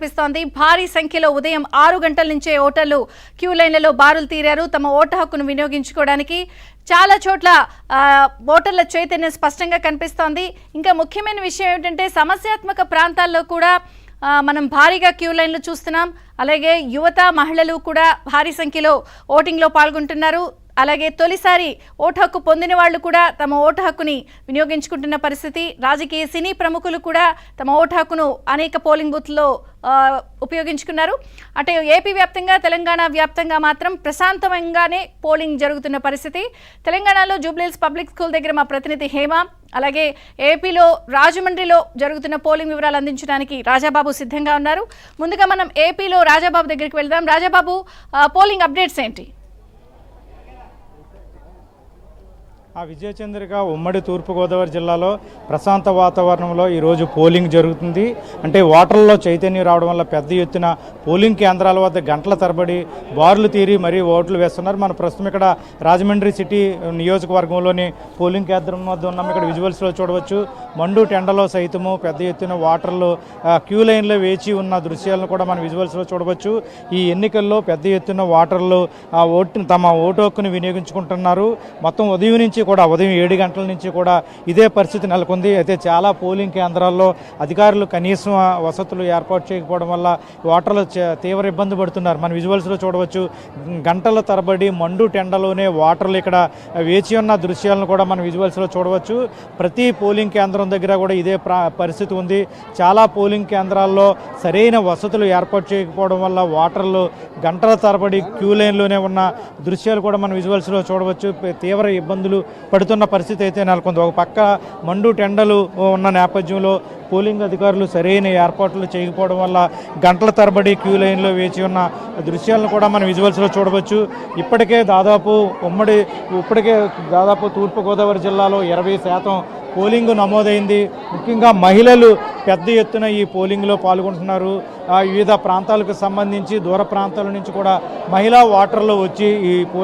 కనిపిస్తోంది. భారీ సంఖ్యలో ఉదయం 6 గంటల నుంచే ఓటర్లు క్యూ లైన్లలో బారులు తీరారు తమ ఓటు హక్కును వినియోగించుకోవడానికి. చాలా చోట్ల ఓటర్ల చైతన్యం స్పష్టంగా కనిపిస్తోంది. ఇంకా ముఖ్యమైన విషయం ఏమిటంటే సమస్యాత్మక ప్రాంతాల్లో కూడా మనం భారీగా క్యూ లైన్లు చూస్తున్నాం. అలాగే యువత మహిళలు కూడా భారీ సంఖ్యలో ఓటింగ్లో పాల్గొంటున్నారు. అలాగే తొలిసారి ఓటు హక్కు పొందిన వాళ్ళు కూడా తమ ఓటు హక్కుని వినియోగించుకుంటున్న పరిస్థితి. రాజకీయ సినీ ప్రముఖులు కూడా తమ ఓటు హక్కును అనేక పోలింగ్ బూత్లో ఉపయోగించుకున్నారు. అటు ఏపీ వ్యాప్తంగా తెలంగాణ వ్యాప్తంగా మాత్రం ప్రశాంతంగానే పోలింగ్ జరుగుతున్న పరిస్థితి. తెలంగాణలో జూబ్లీహిల్స్ పబ్లిక్ స్కూల్ దగ్గర మా ప్రతినిధి హేమ, అలాగే ఏపీలో రాజమండ్రిలో జరుగుతున్న పోలింగ్ వివరాలు అందించడానికి రాజాబాబు సిద్ధంగా ఉన్నారు. ముందుగా మనం ఏపీలో రాజాబాబు దగ్గరికి వెళ్దాం. రాజాబాబు, పోలింగ్ అప్డేట్స్ ఏంటి? విజయచంద్రిక ఉమ్మడి తూర్పుగోదావరి జిల్లాలో ప్రశాంత వాతావరణంలో ఈరోజు పోలింగ్ జరుగుతుంది. అంటే ఓటర్లలో చైతన్యం రావడం వల్ల పెద్ద ఎత్తున పోలింగ్ కేంద్రాల వద్ద గంటల తరబడి బారులు తీరి మరీ ఓట్లు వేస్తున్నారు. మన ప్రస్తుతం ఇక్కడ రాజమండ్రి సిటీ నియోజకవర్గంలోని పోలింగ్ కేంద్రం వద్ద ఉన్నాం. ఇక్కడ విజువల్స్లో చూడవచ్చు, మండు టెండలో సైతము పెద్ద ఎత్తున ఓటర్లు క్యూ లైన్లో వేచి ఉన్న దృశ్యాలను కూడా మనం విజువల్స్లో చూడవచ్చు. ఈ ఎన్నికల్లో పెద్ద ఎత్తున ఓటర్లు తమ ఓటు హక్కును వినియోగించుకుంటున్నారు. మొత్తం ఉదయం నుంచి కూడా ఉదయం 7 గంటల నుంచి కూడా ఇదే పరిస్థితి నెలకొంది. అయితే చాలా పోలింగ్ కేంద్రాల్లో అధికారులు కనీసం వసతులు ఏర్పాటు చేయకపోవడం వల్ల ఓటర్లు తీవ్ర ఇబ్బంది పడుతున్నారు. మన విజువల్స్లో చూడవచ్చు, గంటల తరబడి మండు టెండలోనే ఓటర్లు ఇక్కడ వేచి ఉన్న దృశ్యాలను కూడా మన విజువల్స్లో చూడవచ్చు. ప్రతి పోలింగ్ కేంద్రం దగ్గర కూడా ఇదే పరిస్థితి ఉంది. చాలా పోలింగ్ కేంద్రాల్లో సరైన వసతులు ఏర్పాటు చేయకపోవడం వల్ల ఓటర్లు గంటల తరబడి క్యూ లైన్లోనే ఉన్న దృశ్యాలు కూడా మన విజువల్స్లో చూడవచ్చు. తీవ్ర ఇబ్బందులు పడుతున్న పరిస్థితి అయితే నెలకొంది. ఒక పక్క మండు టెండలు ఉన్న నేపథ్యంలో పోలింగ్ అధికారులు సరైన ఏర్పాట్లు చేయకపోవడం వల్ల గంటల తరబడి క్యూ లైన్లో వేచి ఉన్న దృశ్యాలను కూడా మనం విజువల్స్లో చూడవచ్చు. ఇప్పటికే దాదాపు తూర్పుగోదావరి జిల్లాలో 20% పోలింగ్ నమోదైంది. ముఖ్యంగా మహిళలు పెద్ద ఎత్తున ఈ పోలింగ్లో పాల్గొంటున్నారు. వివిధ ప్రాంతాలకు సంబంధించి దూర ప్రాంతాల నుంచి కూడా మహిళా ఓటర్లు వచ్చి ఈ పోలింగ్